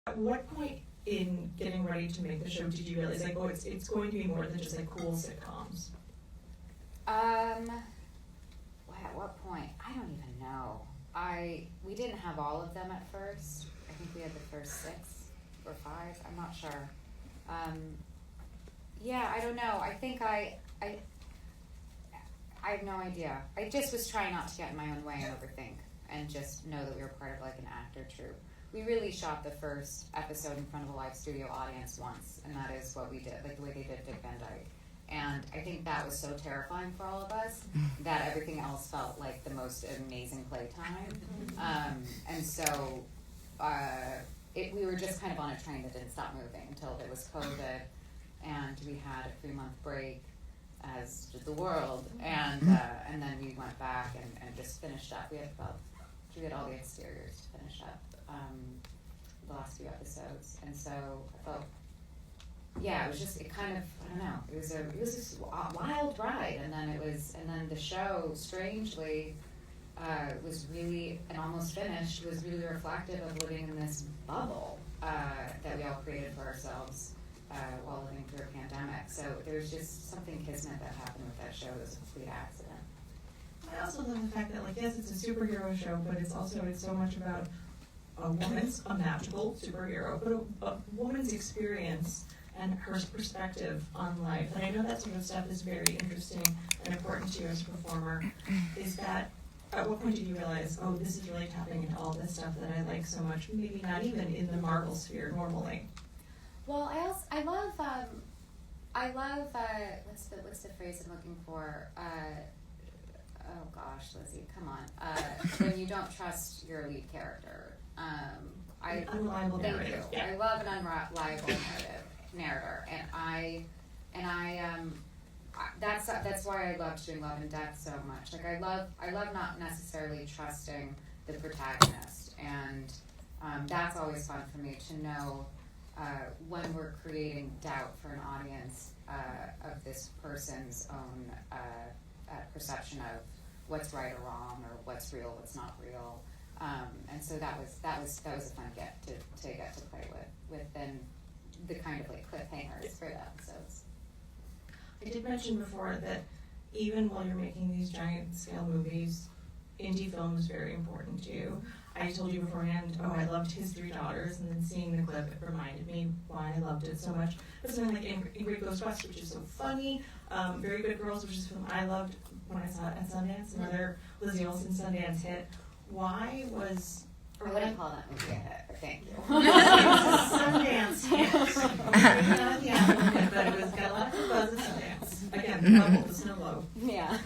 At what point in getting ready to make the show did you realize, like, oh, it's going to be more than just like cool sitcoms? At what point? I don't even know. We didn't have all of them at first. I think we had the first 6 or 5. I'm not sure. Yeah, I don't know. I think I have no idea. I just was trying not to get in my own way and overthink, and just know that we were part of like an actor troupe. We really shot the first episode in front of a live studio audience once, and that is what we did, like the way they did Dick Van Dyke. And I think that was so terrifying for all of us that everything else felt like the most amazing playtime. And so we were just kind of on a train that didn't stop moving until there was COVID, and we had a 3-month break, as did the world, and then we went back and just finished up. We had all the exteriors to finish up the last few episodes, and so I felt, yeah, it kind of, I don't know, it was this wild ride, and then the show, strangely, was really, and almost finished, was really reflective of living in this bubble that we all created for ourselves while living through a pandemic. So there's just something kismet that happened with that show that was a complete accident. I also love the fact that, like, yes, it's a superhero show, but it's so much about a magical superhero, but a woman's experience and her perspective on life. And I know that sort of stuff is very interesting and important to you as a performer. Is that, at what point did you realize, oh, this is really tapping into all this stuff that I like so much, maybe not even in the Marvel sphere normally? Well, I love what's the phrase I'm looking for? Oh gosh, Lizzie, come on. When you don't trust your lead character. Unreliable narrative. Yeah. I love an unreliable narrator, and that's why I love doing Love and Death so much. Like I love not necessarily trusting the protagonist, and that's always fun for me to know when we're creating doubt for an audience of this person's own perception of what's right or wrong, or what's real, what's not real. And so that was a fun gift to get to play with then the kind of like cliffhangers for the episodes. I did mention before that even while you're making these giant scale movies, indie film is very important to you. I told you beforehand, I loved His Three Daughters, and then seeing the clip, it reminded me why I loved it so much. But something like Ingrid Goes West, which is so funny, Very Good Girls, which is a film I loved when I saw it at Sundance, another Lizzie Olsen Sundance hit. Why was... I wouldn't call that movie a hit, but thank you. Sundance hit. Yeah, but it was got a lot of buzz at Sundance. Again, level, the snow low. Yeah.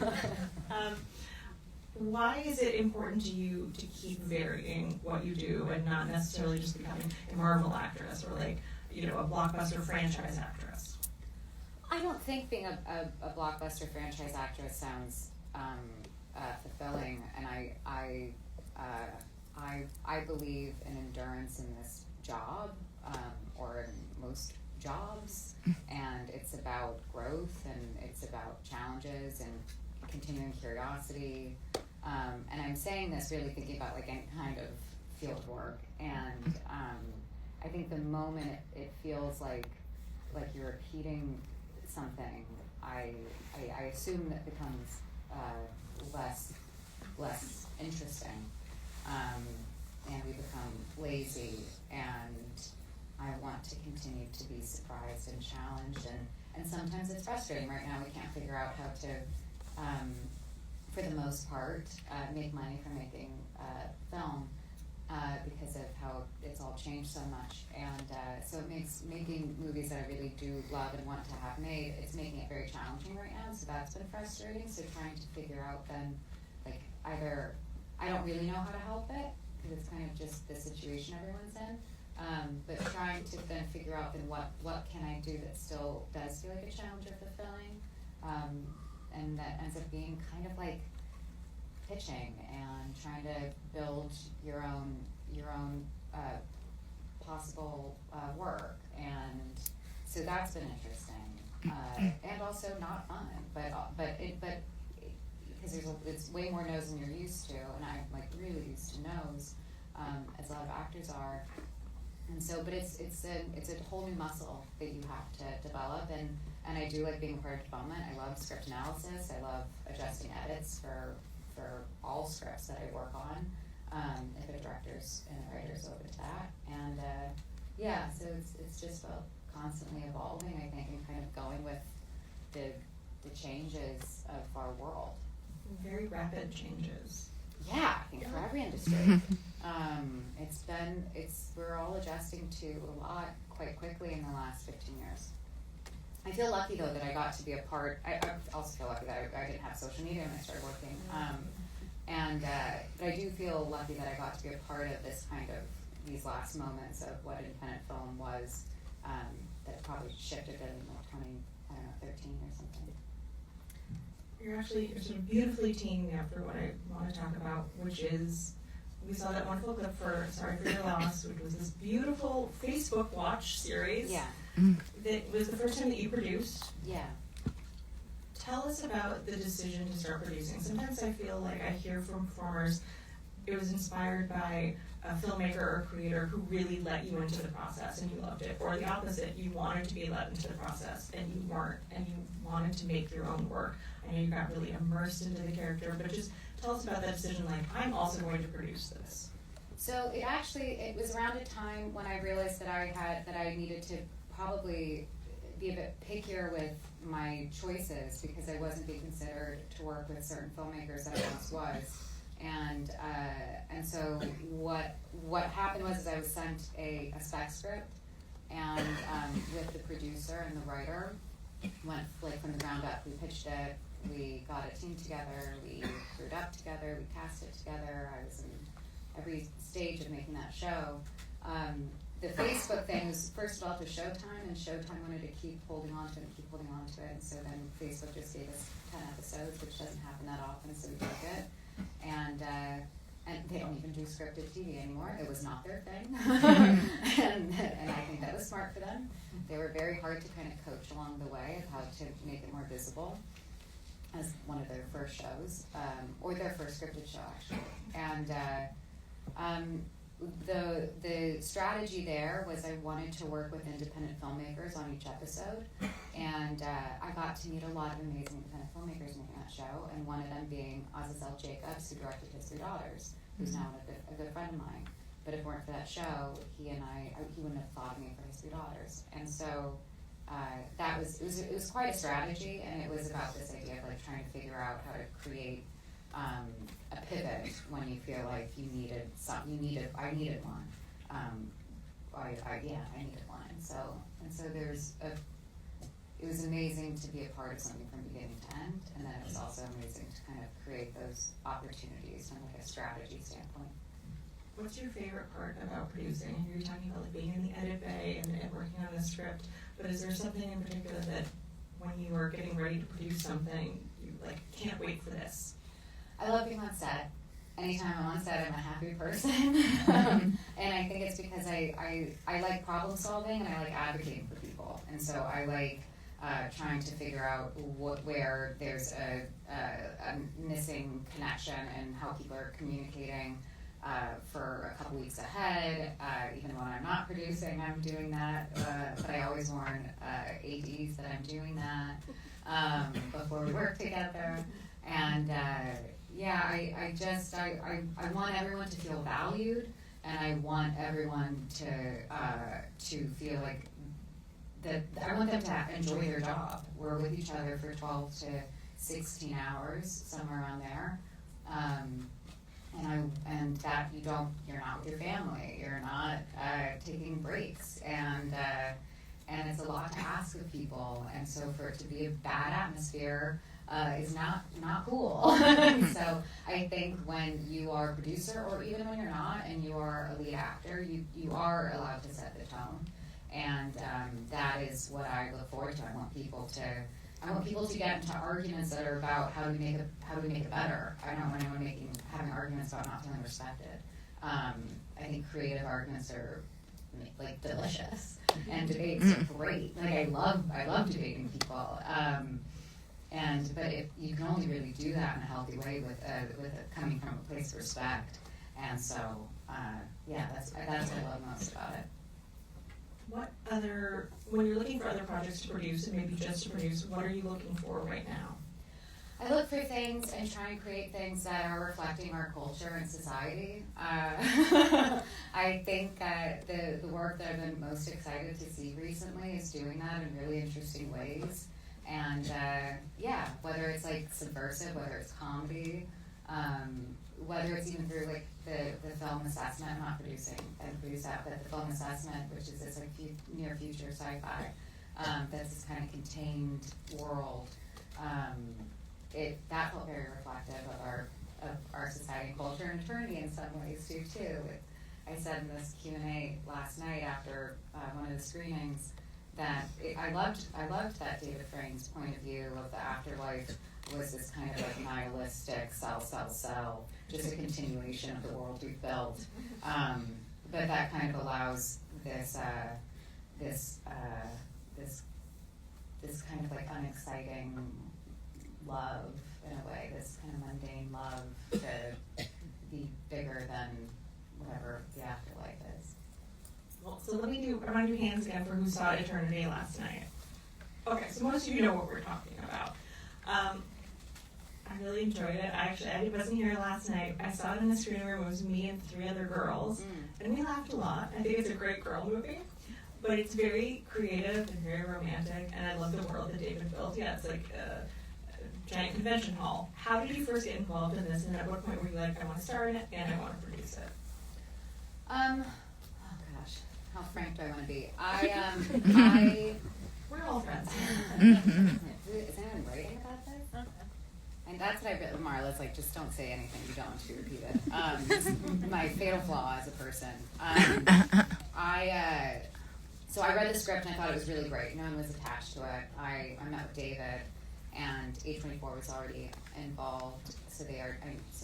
Why is it important to you to keep varying what you do and not necessarily just becoming a Marvel actress or like, a blockbuster franchise actress? I don't think being a blockbuster franchise actress sounds fulfilling, and I believe in endurance in this job, or in most jobs, and it's about growth, and it's about challenges and continuing curiosity. And I'm saying this really thinking about like any kind of field work, and I think the moment it feels like you're repeating something, I assume that becomes less interesting, and we become lazy, and I want to continue to be surprised and challenged, and sometimes it's frustrating. Right now we can't figure out how to, for the most part, make money from making film because of how it's all changed so much, and so it makes making movies that I really do love and want to have made, it's making it very challenging right now, so that's been frustrating. So trying to figure out then, like, either I don't really know how to help it because it's kind of just the situation everyone's in, but trying to then figure out then what can I do that still does feel like a challenge or fulfilling, and that ends up being kind of like pitching and trying to build your own possible work, and so that's been interesting, and also not fun, but because it's way more no's than you're used to, and I'm like really used to no's, as a lot of actors are, And so, but it's a whole new muscle that you have to develop, and I do like being a part of development. I love script analysis. I love adjusting edits for all scripts that I work on, if a director's and a writer's open to that. And yeah, so it's just about constantly evolving, I think, and kind of going with the changes of our world. Very rapid changes. Yeah, I think for every industry. We're all adjusting to a lot quite quickly in the last 15 years. I feel lucky though that I got to be a part, I also feel lucky that I didn't have social media when I started working. But I do feel lucky that I got to be a part of this kind of, these last moments of what independent film was, that probably shifted in 2013 or something. You're sort of beautifully teeing me up for what I want to talk about, which is, we saw that wonderful clip for Sorry for Your Loss, which was this beautiful Facebook Watch series. Yeah. That was the first time that you produced. Yeah. Tell us about the decision to start producing. Sometimes I feel like I hear from performers, it was inspired by a filmmaker or creator who really let you into the process and you loved it, or the opposite, you wanted to be let into the process and you weren't, and you wanted to make your own work. I know you got really immersed into the character, but just tell us about that decision, like, I'm also going to produce this. So it was around a time when I realized that I needed to probably be a bit pickier with my choices, because I wasn't being considered to work with certain filmmakers that I once was. And so what happened was I was sent a spec script, and with the producer and the writer, went like from the ground up. We pitched it, we got a team together, we grew it up together, we cast it together. I was in every stage of making that show. The Facebook thing was first of all to Showtime, and Showtime wanted to keep holding on to it, and so then Facebook just gave us 10 episodes, which doesn't happen that often, so we took it. And they don't even do scripted TV anymore. It was not their thing. and I think that was smart for them. They were very hard to kind of coach along the way of how to make it more visible as one of their first shows, or their first scripted show, actually. And the strategy there was I wanted to work with independent filmmakers on each episode, and I got to meet a lot of amazing independent filmmakers making that show, and one of them being Azazel Jacobs, who directed His Three Daughters, who's now a good friend of mine. But if it weren't for that show, he wouldn't have thought of me for His Three Daughters. And so it was quite a strategy, and it was about this idea of like trying to figure out how to create a pivot when you feel like you needed something. I needed one. I needed one. And so it was amazing to be a part of something from beginning to end, and then it was also amazing to kind of create those opportunities from like a strategy standpoint. What's your favorite part about producing? You're talking about like being in the edit bay and working on the script, but is there something in particular that when you are getting ready to produce something, you like can't wait for this? I love being on set. Anytime I'm on set, I'm a happy person. And I think it's because I like problem solving, and I like advocating for people. And so I like trying to figure out where there's a missing connection and how people are communicating for a couple weeks ahead. Even when I'm not producing, I'm doing that. But I always warn ADs that I'm doing that before we work together. And I want everyone to feel valued, and I want everyone to feel like that. I want them to enjoy their job. We're with each other for 12 to 16 hours, somewhere around there, and that you're not with your family, you're not taking breaks, and it's a lot to ask of people, and so for it to be a bad atmosphere is not cool. So I think when you are a producer, or even when you're not, and you are a lead actor, you are allowed to set the tone, and that is what I look forward to. I want people to get into arguments that are about how do we make it better. I don't want anyone having arguments about not feeling respected. I think creative arguments are like delicious, and debates are great. Like I love debating people. But if you can only really do that in a healthy way with it coming from a place of respect, and so that's what I love most about it. when you're looking for other projects to produce, and maybe just to produce, what are you looking for right now? I look for things and try and create things that are reflecting our culture and society. I think the work that I've been most excited to see recently is doing that in really interesting ways. And whether it's like subversive, whether it's comedy, whether it's even through like the film assessment. I'm not producing, I produce that, but the film assessment, which is this like near future sci-fi, that's this kind of contained world. That felt very reflective of our society and culture and eternity in some ways too. I said in this Q&A last night after one of the screenings that I loved that David Frame's point of view of the afterlife was this kind of like nihilistic sell, just a continuation of the world we've built. But that kind of allows this kind of like unexciting love in a way, this kind of mundane love to be bigger than whatever the afterlife is. Well, so I want to do hands again for who saw Eternity last night. Okay, so most of you know what we're talking about. I really enjoyed it. I wasn't here last night. I saw it in the screening room. It was me and 3 other girls, and we laughed a lot. I think it's a great girl movie, but it's very creative and very romantic, and I love the world that David built. Yeah, it's like a giant convention hall. How did you first get involved in this, and at what point were you like, I want to star in it and I want to produce it? Oh gosh, how frank do I want to be? We're all friends. Is anyone writing about this? And that's what I read. Marla's like, just don't say anything you don't want to repeat it. It's my fatal flaw as a person. So I read the script and I thought it was really great. No one was attached to it. I met with David, and A24 was already involved, so I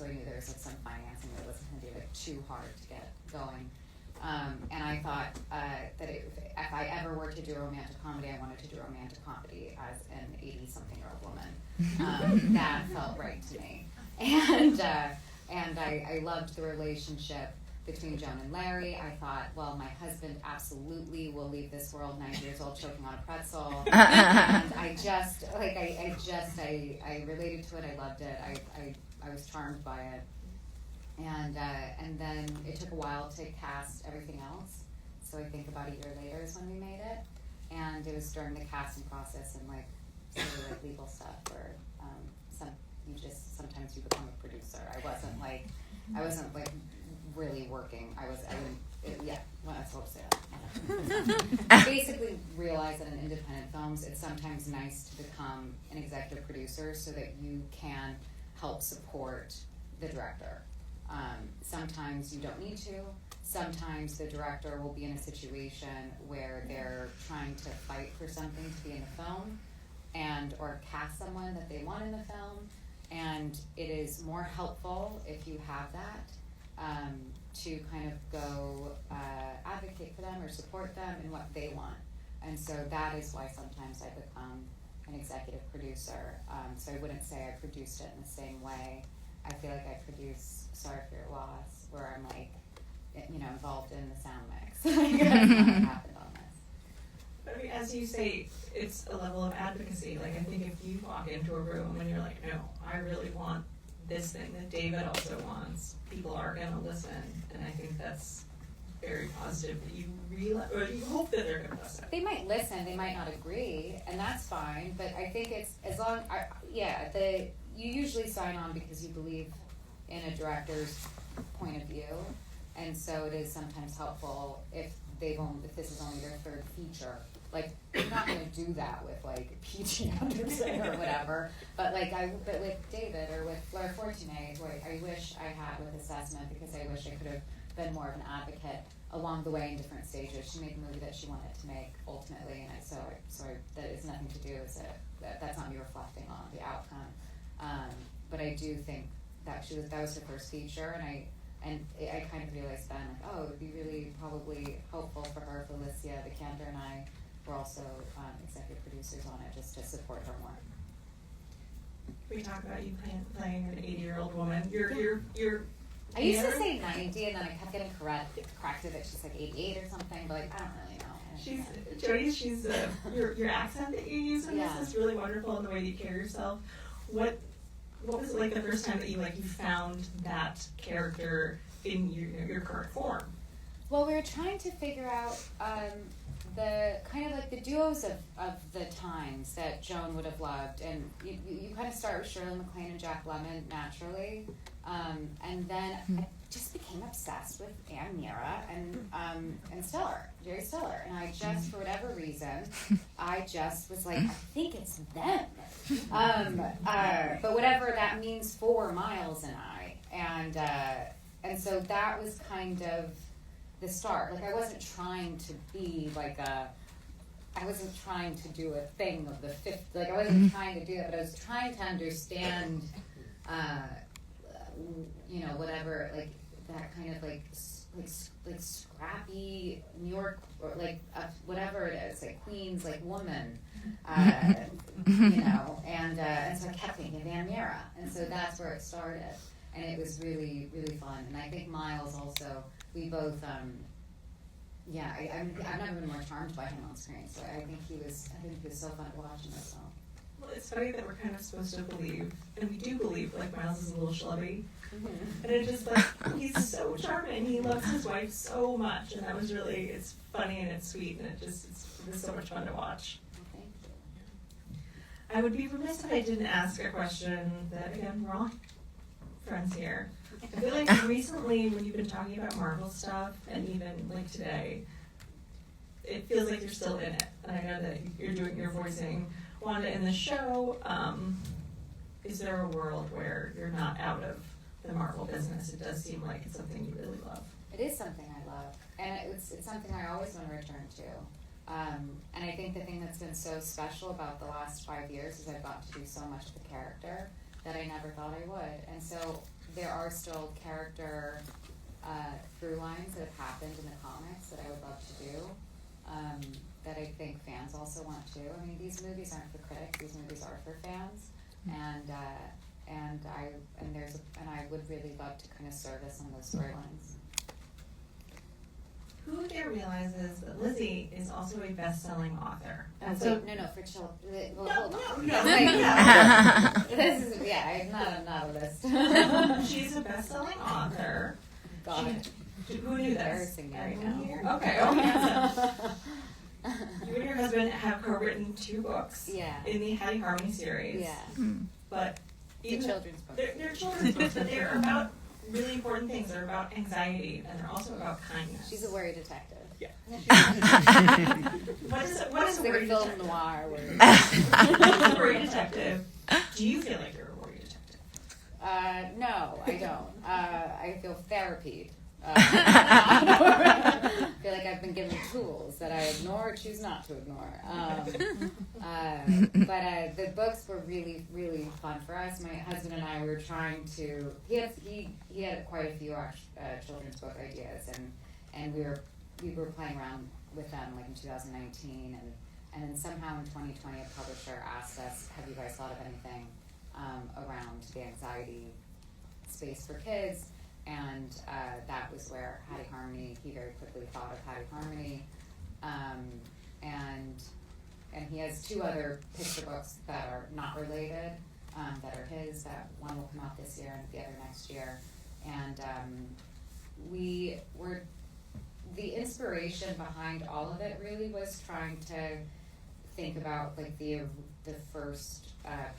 knew there was like some financing that wasn't going to be like too hard to get going. And I thought that if I ever were to do a romantic comedy, I wanted to do a romantic comedy as an 80-something-year-old woman. That felt right to me. And I loved the relationship between Joan and Larry. I thought, well, my husband absolutely will leave this world 90 years old choking on a pretzel. And I related to it. I loved it. I was charmed by it. And then it took a while to cast everything else. So I think about a year later is when we made it. And it was during the casting process and like sort of like legal stuff where sometimes you become a producer. I wasn't like really working. That's what I'm saying. I basically realized that in independent films, it's sometimes nice to become an executive producer so that you can help support the director. Sometimes you don't need to. Sometimes the director will be in a situation where they're trying to fight for something to be in the film or cast someone that they want in the film. And it is more helpful if you have that to kind of go advocate for them or support them in what they want. And so that is why sometimes I become an executive producer. So I wouldn't say I produced it in the same way. I feel like I produce Sorry for Your Loss, where I'm like, involved in the sound mix. That's not what happened on this. But I mean, as you say, it's a level of advocacy. Like, I think if you walk into a room and you're like, no, I really want this thing that David also wants, people are going to listen. And I think that's very positive that you realize, or you hope that they're going to listen. They might listen, they might not agree, and that's fine. But I think it's as long, you usually sign on because you believe in a director's point of view, and so it is sometimes helpful if this is only their third feature. Like, you're not going to do that with like P.G. Anderson or whatever. But with David or with Fleur Fortuné, who I wish I had with Assessment, because I wish I could have been more of an advocate along the way in different stages. She made the movie that she wanted to make ultimately, and so that is nothing to do with it. That's not me reflecting on the outcome. But I do think that was her first feature, and I kind of realized then, like, oh, it would be really probably helpful for her if Alicia Vikander and I were also executive producers on it, just to support her more. We talk about you playing an 80-year-old woman. You're I used to say 90, and then I kept getting corrected that she's like 88 or something, but like, I don't really know. Jodie, your accent that you use in Yeah. this is really wonderful in the way you carry yourself. What was it like the first time that you found that character in your current form? Well, we were trying to figure out the kind of the duos of the times that Joan would have loved, and you kind of start with Shirley MacLaine and Jack Lemmon naturally, and then I just became obsessed with Anne Meara and Stiller, Jerry Stiller, and I just for whatever reason I just was like, I think it's them, but whatever that means for Miles and I, and so that was kind of the start. I wasn't trying to be I wasn't trying to do a thing of the fifth. I wasn't trying to do that, but I was trying to understand, whatever, that kind of scrappy New York, or whatever it is, Queens, woman, and so I kept thinking of Anne Meara, and so that's where it started, and it was really, really fun. And I think Miles also. We both, I've never been more charmed by him on screen. So I think he was so fun to watch in this film. Well, it's funny that we're kind of supposed to believe, and we do believe, Miles is a little schlubby. Mm-hmm. And it's just he's so charming. He loves his wife so much, and that was really, it's funny and it's sweet, and it's so much fun to watch. Well, thank you. I would be remiss if I didn't ask a question that, again, we're all friends here. I feel like recently, when you've been talking about Marvel stuff, and even today, it feels like you're still in it. And I know that you're voicing Wanda in the show. Is there a world where you're not out of the Marvel business? It does seem like it's something you really love. It is something I love, and it's something I always want to return to. And I think the thing that's been so special about the last 5 years is I've got to do so much of the character that I never thought I would. And so there are still character through lines that have happened in the comics that I would love to do, that I think fans also want to. I mean, these movies aren't for critics; these movies are for fans, and I would really love to kind of service some of those storylines. Who there realizes that Lizzie is also a best-selling author? And so, no, for children. Well, no, hold on. no. This is I'm not a list. She's a best-selling author. Got it. Who knew this? Embarrassing me right now. Okay. Yeah. You and your husband have co-written 2 books. Yeah. In the Hattie Harmony series. Yeah. But They're children's books. They're children's books, but they're about really important things. They're about anxiety, and they're also about kindness. She's a worry detective. Yeah. What is a worry film detective? noir worry. What is a worry detective? Do you feel like you're a worry detective? No, I don't. I feel therapied. I feel like I've been given tools that I ignore or choose not to ignore. But the books were really, really fun for us. My husband and I were trying to. He had quite a few children's book ideas, and we were playing around with them in 2019, and then somehow in 2020 a publisher asked us, "Have you guys thought of anything around the anxiety space for kids?" And that was where Hattie Harmony, he very quickly thought of Hattie Harmony. And he has 2 other picture books that are not related, that are his, that one will come out this year and the other next year. And the inspiration behind all of it really was trying to think about the first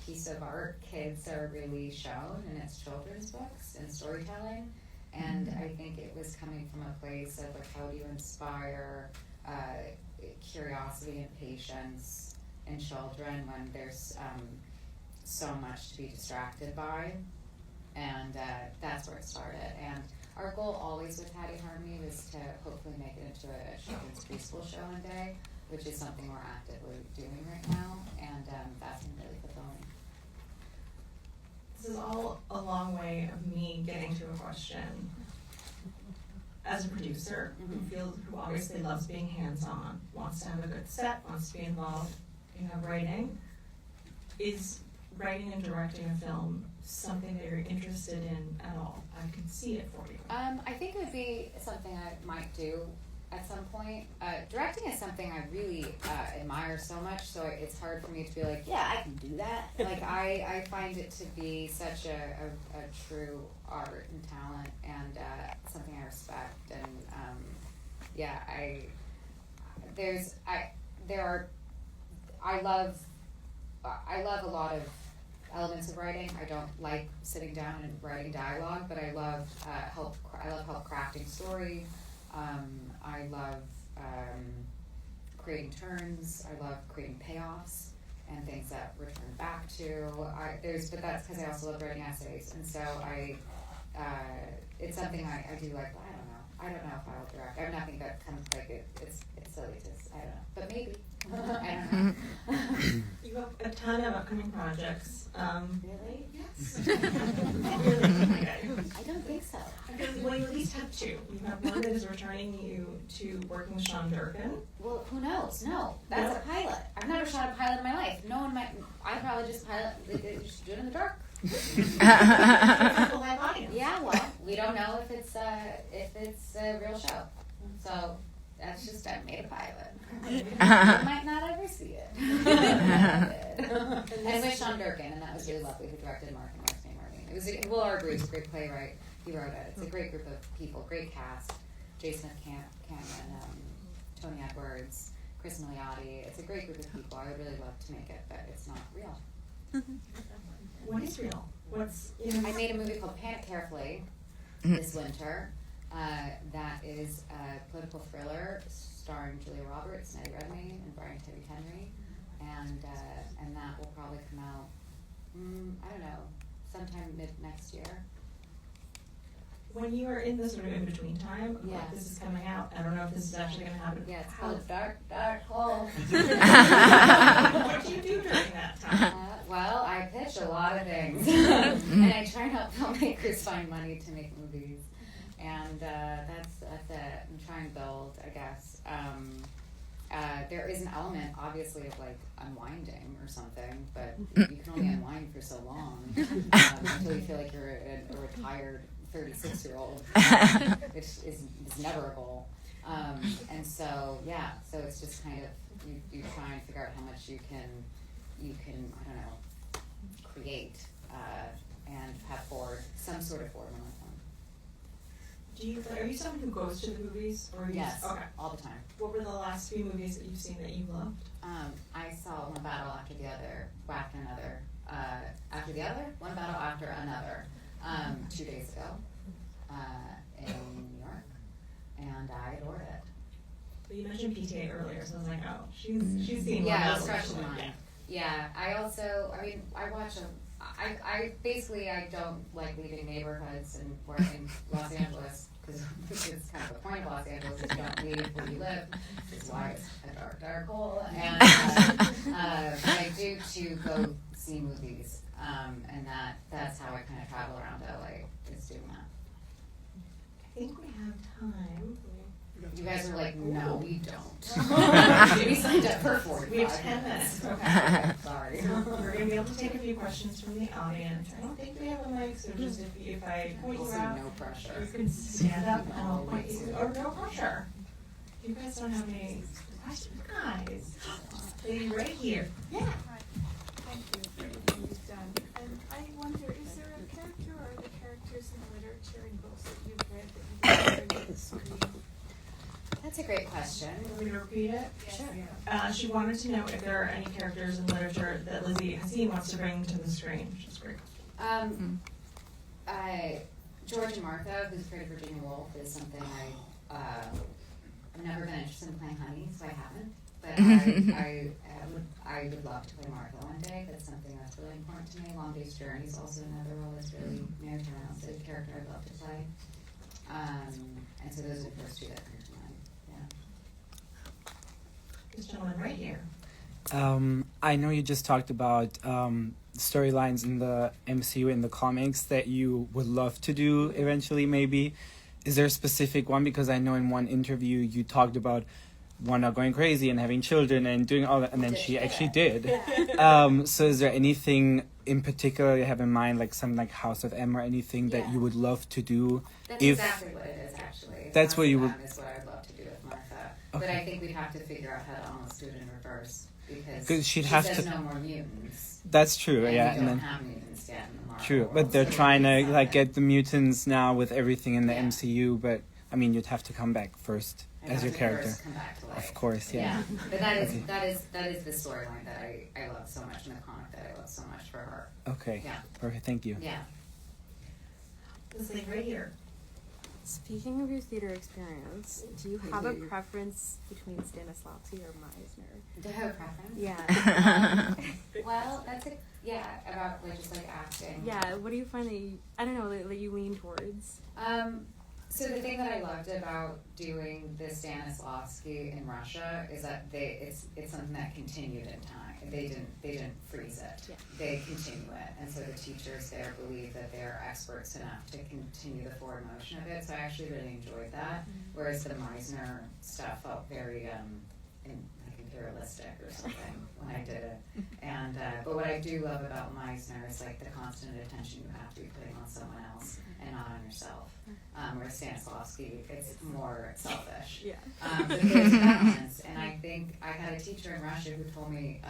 piece of art kids are really shown, and it's children's books and storytelling. And I think it was coming from a place of how do you inspire curiosity and patience in children when there's so much to be distracted by. And that's where it started. And our goal always with Hattie Harmony was to hopefully make it into a children's preschool show one day, which is something we're actively doing right now, and that's been really fulfilling. This is all a long way of me getting to a question. As a producer, who obviously loves being hands-on, wants to have a good set, wants to be involved in writing, is writing and directing a film something that you're interested in at all? I can see it for you. I think it would be something I might do at some point. Directing is something I really admire so much, so it's hard for me to be like, yeah, I can do that. Like, I find it to be such a true art and talent, and something I respect. And yeah, I love a lot of elements of writing. I don't like sitting down and writing dialogue, but I love help crafting story. I love creating turns. I love creating payoffs and things that return back to. But that's because I also love writing essays, and so it's something I do like. But I don't know if I'll direct. I have nothing that comes like it. It's silly to. I don't know, but maybe. I don't know. You have a ton of upcoming projects. Really? Yes. I don't think so. Well, you at least have two. You have one that is returning you to working with Sean Durkin. Well, who knows? No, that's a pilot. I've never shot a pilot in my life. No one might. I probably just pilot. Just do it in the dark. Yeah, well, we don't know if it's a real show. So that's just I made a pilot. I might not ever see it. And with Sean Durkin, and that was really lovely. Who directed Mark and Mark's name Marlene. It was Will Arbery, he's a great playwright. He wrote it. It's a great group of people, great cast. Jason Cameron, Tony Edwards, Chris Milioti. It's a great group of people. I would really love to make it, but it's not real. What is real? I made a movie called Panic Carefully this winter. That is a political thriller starring Julia Roberts, Nettie Redmayne, and Brian Teddy Henry, and that will probably come out. I don't know, sometime mid next year. When you are in this sort of in between time, Yes. like this is coming out. I don't know if this is actually going to happen. Yeah, it's called Dark Hole. What do you do during that time? Well, I pitch a lot of things, and I try and help filmmakers find money to make movies, and that's it. I'm trying to build, I guess. There is an element, obviously, of like unwinding or something, but you can only unwind for so long until you feel like you're a retired 36-year-old, which is never a goal. And so, yeah, so it's just kind of you try and figure out how much you can I don't know, create and have some sort of forward momentum. Are you someone who goes to the movies? Or Yes, okay. all the time. What were the last few movies that you've seen that you loved? I saw one battle after the other, after another, one battle after another, 2 days ago in New York, and I adored it. But you mentioned PTA earlier, so I was like, oh, she's seen one. Yeah, it was fresh in mind. Yeah, I watch I basically I don't like leaving neighborhoods and working in Los Angeles because it's kind of the point of Los Angeles is you don't leave where you live. It's why it's a dark hole. And but I do to go see movies, and that's how I kind of travel around LA is doing that. I think we have time. You guys are like, no, we don't. We signed up for 45 We have 10 minutes. Okay. Sorry. So we're going to be able to take a few questions from the audience. I don't think we have a mic, so just if I point you out, no pressure. you can stand up and I'll point you. Or no pressure. You guys don't have any questions, guys. Lady right here. Yeah. Hi. Thank you for everything you've done. And I wonder, is there a character or the characters in literature and books that you've read that you bring to the screen? That's a great question. Want me to repeat it? Sure. She wanted to know if there are any characters in literature that Lizzie Haseen wants to bring to the screen, which is great. George and Martha, who's played Virginia Woolf, is something I've never been interested in playing Honey, so I haven't. But I would love to play Martha one day. That's something that's really important to me. Long Day's Journey is also another role that's really near to my own character I'd love to play. And so those are the first two that come to mind. Yeah. This gentleman right here. I know you just talked about storylines in the MCU in the comics that you would love to do eventually, maybe. Is there a specific one? Because I know in one interview you talked about Wanda going crazy and having children and doing all that, and then she actually did. So is there anything in particular you have in mind, like something like House of M or anything that you would love to do? That's exactly what it is, actually. That's what you would. Is what I would love to do with Martha. But Okay. I think we'd have to figure out how to almost do it in reverse because 'Cause she'd she have says to- no more mutants. That's true. And Yeah, we and don't then have mutants yet in the Marvel true, world, but they're so trying we to need like something. get the mutants now with everything in the Yeah. MCU. But I mean, you'd have to come back first I'd as have your to character. first come back to life. Of course, yeah. But that is Okay. that is the storyline that I love so much in the comic that I love so much for her. Okay. Yeah. Perfect. Thank you. Yeah. This thing right here. Speaking of your theater experience, do you have a preference between Stanislavski or Meisner? Do you have a preference? Yeah. Well, that's about like just like acting. Yeah, what do you find that you, I don't know, that you lean towards? So the thing that I loved about doing the Stanislavski in Russia is that it's something that continued in time. They didn't freeze it. Yeah. They continue it, and so the teachers there believe that they're experts enough to continue the forward motion of it. So I actually really enjoyed that. Whereas the Meisner stuff felt very imperialistic or something when I did it. And but what I do love about Meisner is like the constant attention you have to be putting on someone else and not on yourself. Whereas Stanislavski, it's more selfish. Yeah. But there's a balance, and I think I had a teacher in Russia who told me,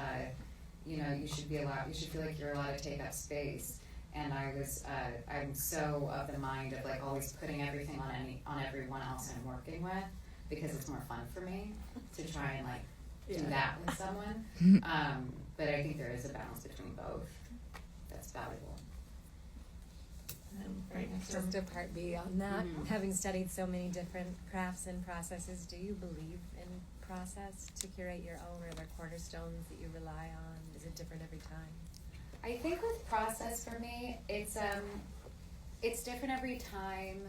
you should feel like you're allowed to take up space. And I'm so of the mind of like always putting everything on everyone else I'm working with, because it's more fun for me to try and like do that with someone. But I think there is a balance between both that's valuable. And right next to Just a part B on that, Mhm. having studied so many different crafts and processes, do you believe in process to curate your own, or are there cornerstones that you rely on? Is it different every time? I think with process for me, it's different every time,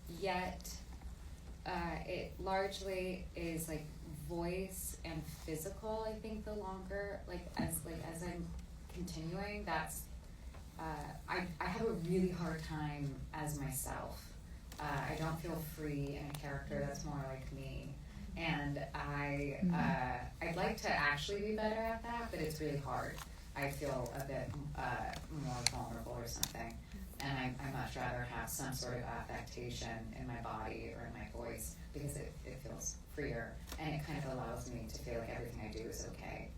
yet it largely is like voice and physical. I think the longer as I'm continuing, that's I have a really hard time as myself. I don't feel free in a character that's more like me, and I'd like to actually be better at that, but it's really hard. I feel a bit more vulnerable or something, and I much rather have some sort of affectation in my body or in my voice, because it feels freer, and it kind of allows me to feel like everything I do is okay,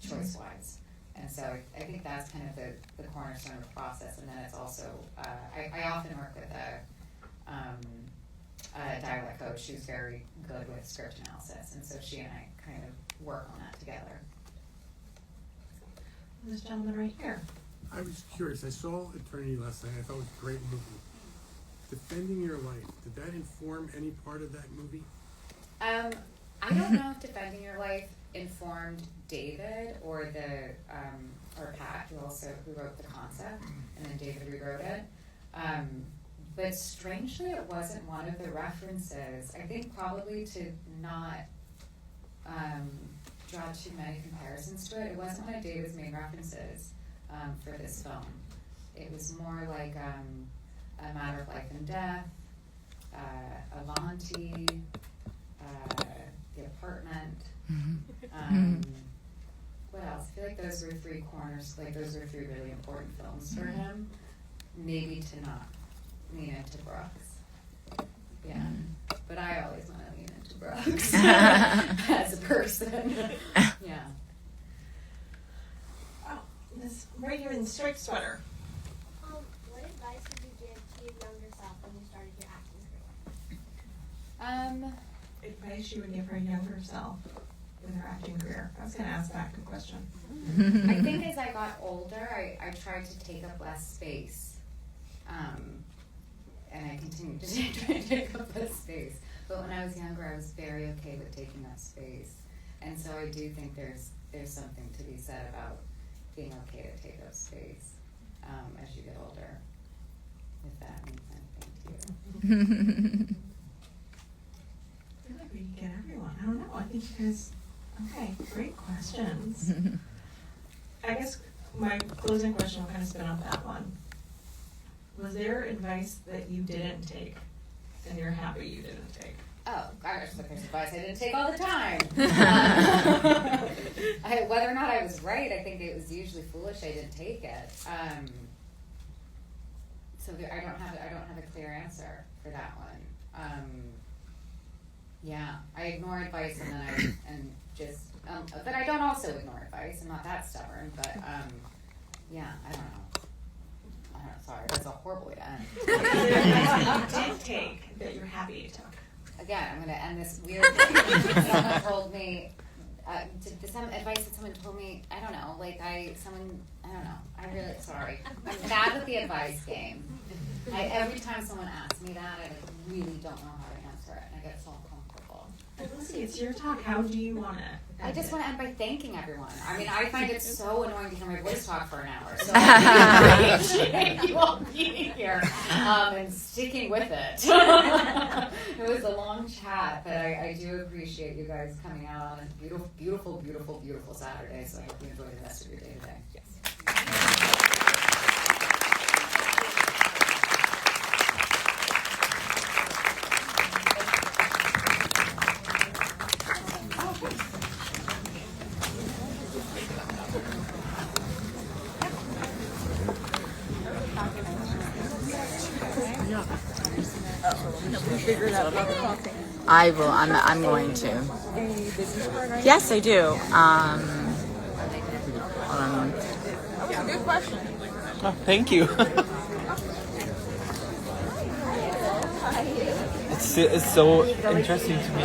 choice-wise. And so I think that's kind of the cornerstone of the process. And then it's also, I often work with a dialect coach who's very good with script analysis, and so she and I kind of work on that together. this gentleman right here. I was curious. I saw Eternity last night. I thought it was a great movie. Defending Your Life, did that inform any part of that movie? I don't know if Defending Your Life informed David or or Pat, who wrote the concept, and then David rewrote it. But strangely, it wasn't one of the references. I think probably to not draw too many comparisons to it. It wasn't one of David's main references for this film. It was more like A Matter of Life and Death, Avanti, The Apartment. What else? I feel like those were three corners, like those were three really important films for him. Maybe to not lean into Brooks. Yeah. But I always want to lean into Brooks as a person. Yeah. Oh, this right here in the striped sweater. What advice would you give to your younger self when you started your acting career? Advice you would give her younger self with her acting career. I was going to ask that. Good question. I think as I got older, I tried to take up less space. And I continue to try to take up less space. But when I was younger, I was very okay with taking up space. And so I do think there's something to be said about being okay to take up space as you get older, if that means anything to you. I feel like we can get everyone. I don't know. I think you guys. Okay, great questions. I guess my closing question will kind of spin off that one. Was there advice that you didn't take, and you're happy you didn't take? Oh, gosh, there's advice I didn't take all the time. Whether or not I was right, I think it was usually foolish I didn't take it. So I don't have a clear answer for that one. Yeah, I ignore advice and then but I don't also ignore advice. I'm not that stubborn, but yeah, I don't know. Sorry, that's a horrible way to end. You did take that you're happy you took. Again, I'm going to end this weird thing. Someone told me, some advice that someone told me, I don't know, I'm really sorry. I'm bad with the advice game. Every time someone asks me that, I really don't know how to answer it, and I get so uncomfortable. Well, Lucy, it's your talk. How do you want to? I just want to end by thanking everyone. I mean, I find it so annoying to hear my voice talk for an hour. So I appreciate you all being here and sticking with it. It was a long chat, but I do appreciate you guys coming out on a beautiful, beautiful, beautiful, beautiful Saturday. So I hope you enjoy the rest of your day today. Yes. I will. I'm going to. Yes, I do. Hold on. That was a good question. Oh, thank you. It's so interesting to me.